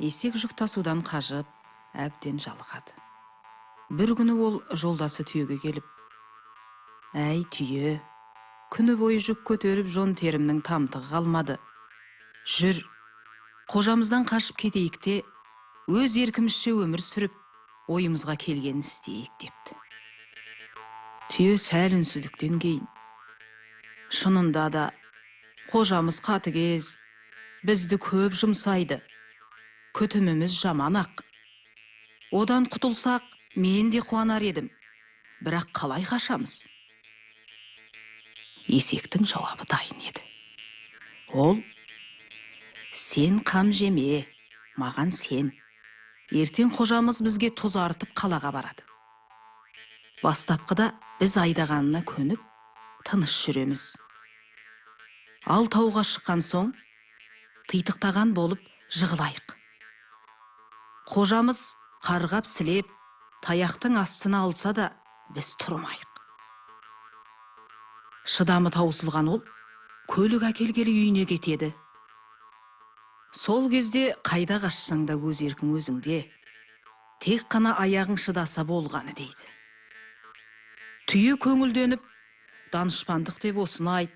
Есек жүк тасудан қажып, әбден жалығады. Бір күні ол жолдасы түйеге келіп: «Әй түйе, күні бойы жүк көтеріп жон терімнің тамтығы қалмады. Жүр, қожамыздан қашып кетейік те, өз еркімізше өмір сүріп, ойымызға келгенін істейік» депті. Түйе сәл үнсіздіктен кейін: «Шынында да, қожамыз қатыгез, бізді көп жұмсайды. Күтіміміз жаман ақ. Одан құтылсақ, мен де қуанар едім. Бірақ қалай қашамыз?» Есектің жауабы дайын еді. Ол: «Сен қам жеме, маған сен. Ертең қожамыз бізге тұз артып қалаға барады. Бастапқыда біз айдағанына көніп, тыныш жүреміз. Ал тауға шыққан соң, титықтаған болып жығылайық. Қожамыз қарғап сілеп, таяқтың астына алса да, біз тұрмайық». Шыдамы таусылған ол, көлік әкелгелі үйіне кетеді. Сол кезде қайда қашсаң да өз еркің өзіңде, тек қана аяғың шыдаса болғаны дейді. Түйе көңілденіп: «Данышпандық деп осыны айт,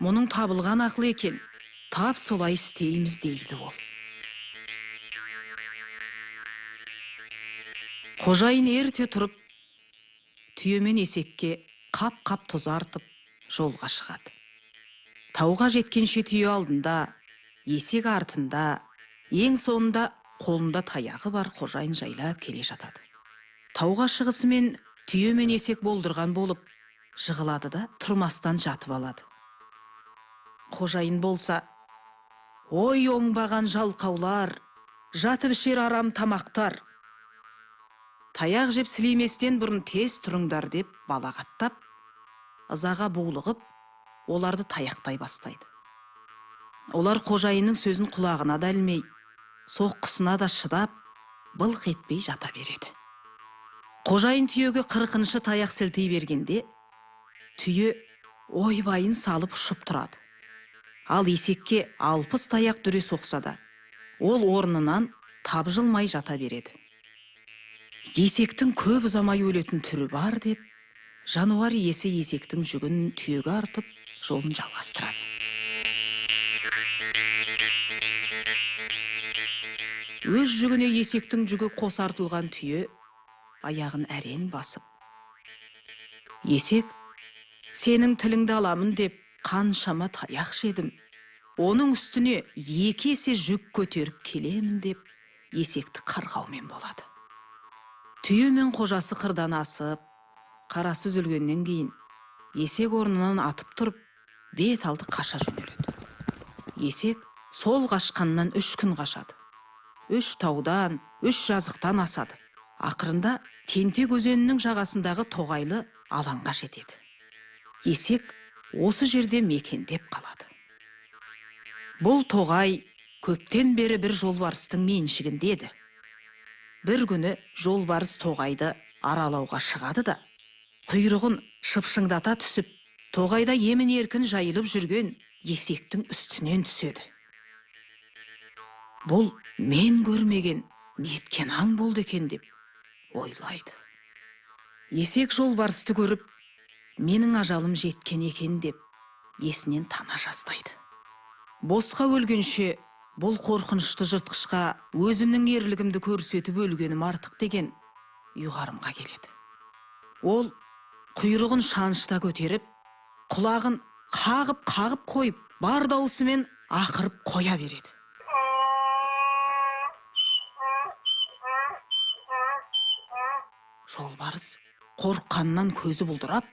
мұның табылған ақыл екен, тап солай істейміз» дейді ол. Қожайын ерте тұрып, түйе мен есекке қап-қап тұз артып, жолға шығады. Тауға жеткенше түйе алдында, есек артында, ең соңында қолында таяғы бар қожайын жайлап келе жатады. Тауға шығысымен түйе мен есек болдырған болып, жығылады да тұрмастан жатып алады. Қожайын болса: «Ой оңбаған жалқаулар, жатып ішер арам тамақтар. Таяқ жеп сілейместен бұрын тез тұрыңдар» деп балағаттап, ызаға булығып, оларды таяқтай бастайды. Олар қожайынның сөзін құлағына да ілмей, соққысына да шыдап, былқ етпей жата береді. Қожайын түйеге 40-шы таяқ сілтей бергенде, түйе ойбайын салып ұшып тұрады. Ал есекке 60 таяқ дүре соқса да, ол орнынан тапжылмай жата береді. Есектің көп ұзамай өлетін түрі бар деп, жануар иесі есектің жүгін түйеге артып, жолын жалғастырады. Өз жүгіне есектің жүгі қос артылған түйе аяғын әрең басып: «Есек, сенің тіліңді аламын деп қаншама таяқ жедім. Оның үстіне 2 есе жүк көтеріп келемін» деп есекті қарғаумен болады. Түйе мен қожасы қырдан асып, қарасы үзілгеннен кейін, есек орнынан атып тұрып, бет алды қаша жөнеледі. Есек сол қашқаннан 3 күн қашады. 3 таудан, 3 жазықтан асады. Ақырында Тентек өзенінің жағасындағы тоғайлы алаңға жетеді. Есек осы жерде мекендеп қалады. Бұл тоғай көптен бері бір жолбарыстың меншігінде еді. Бір күні жолбарыс тоғайды аралауға шығады да, құйрығын шыпшыңдата түсіп, тоғайда емін еркін жайылып жүрген есектің үстінен түседі. Бұл мен көрмеген неткен аң болды екен деп ойлайды. Есек жолбарысты көріп, менің ажалым жеткен екен деп есінен тана жаздайды. Босқа өлгенше бұл қорқынышты жыртқышқа өзімнің ерлігімді көрсетіп өлгенім артық деген ұйғарымға келеді. Ол құйрығын шанышта көтеріп, құлағын қағып қойып, бар даусымен ақырып қоя береді. Жолбарыс қорыққаннан көзі бұлдырап,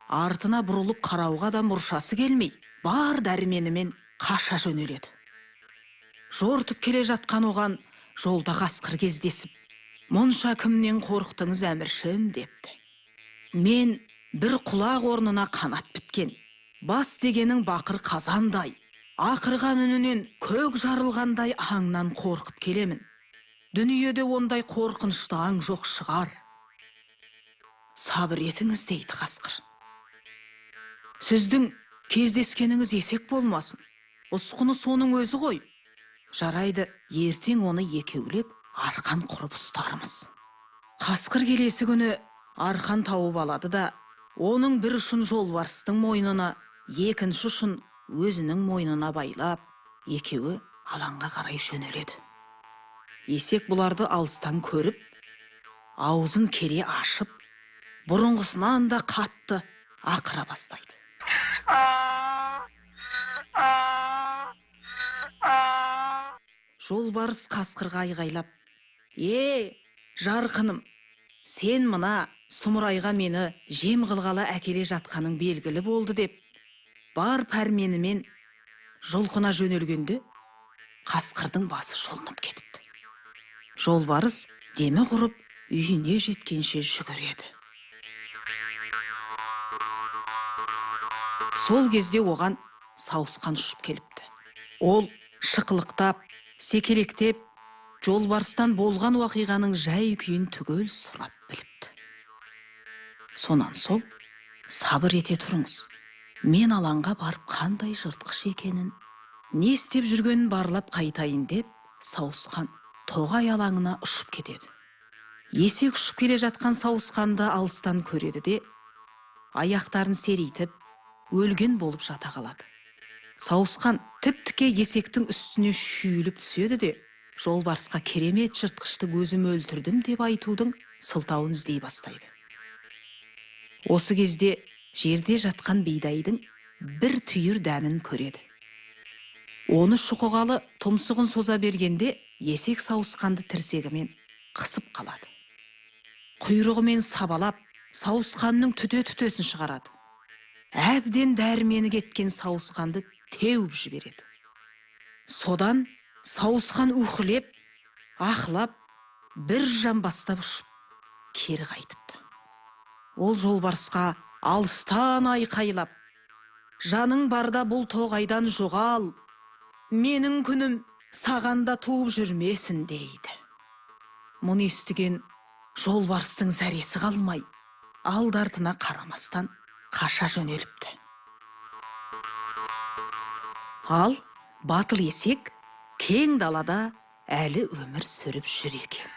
артына бұрылып қарауға да мұршасы келмей, бар дәрменімен қаша жөнеледі. Жортып келе жатқан оған жолда қасқыр кездесіп: «Мұнша кімнен қорықтыңыз әміршім?» депті. «Мен бір құлақ орнына қанат біткен, бас дегенің бақыр қазандай, ақырған үнінен көк жарылғандай аңнан қорқып келемін. Дүниеде ондай қорқынышты аң жоқ шығар. Сабыр етіңіз» дейді қасқыр. «Сіздің кездескеніңіз есек болмасын, ұсқыны соның өзі ғой. Жарайды, ертең оны екеулеп арқан құрып ұстармыз. Қасқыр келесі күні арқан тауып алады да, оның бір ұшын жолбарыстың мойнына, екінші ұшын өзінің мойнына байлап, екеуі алаңға қарай жөнеледі. Есек бұларды алыстан көріп, аузын кере ашып, бұрынғысынан да қатты ақыра бастайды. Жолбарыс қасқырға айғайлап: жарқыным, сен мына сұмырайға мені жем қылғалы әкеле жатқаның белгілі болды деп, бар пәрменімен жұлқына жөнелгенде, қасқырдың басы шолынып кетіпті. Жолбарыс демі құрып үйіне жеткенше жүгіреді. Сол кезде оған сауысқан ұшып келіпті. Ол шықылықтап, секелектеп, жолбарыстан болған уақиғаның жай күйін түгел сұрап біліпті. Сонан сол: сабыр ете тұрыңыз, мен алаңға барып қандай жыртқыш екенін, не істеп жүргенін барлап қайтайын деп, сауысқан тоғай алаңына ұшып кетеді. Есек ұшып келе жатқан сауысқанды алыстан көреді де, аяқтарын серейтіп, өлген болып жата қалады. Сауысқан тіп-тіке есектің үстіне шүйіліп түседі де, жолбарысқа керемет жыртқышты өзім өлтірдім деп айтудың сылтауын іздей бастайды. Осы кезде жерде жатқан бидайдың бір түйір дәнін көреді. Оны шұқығалы тұмсығын соза бергенде, есек сауысқанды тірсегімен қысып қалады. Құйрығымен сабалап, сауысқанның түте-түтесін шығарады. Әбден дәрмені кеткен сауысқанды теуіп жібереді. Содан сауысқан үхілеп, ақылап, бір жан бастап ұшып, кері қайтыпты. Ол жолбарысқа алыстан айқайлап: жаның барда бұл тоғайдан жоғал, менің күнім сағанда туып жүрмесін дейді. Мұны естіген жолбарыстың зәресі қалмай, алды-артына қарамастан қаша жөнеліпті. Ал батыл есек кең далада әлі өмір сүріп жүр екен.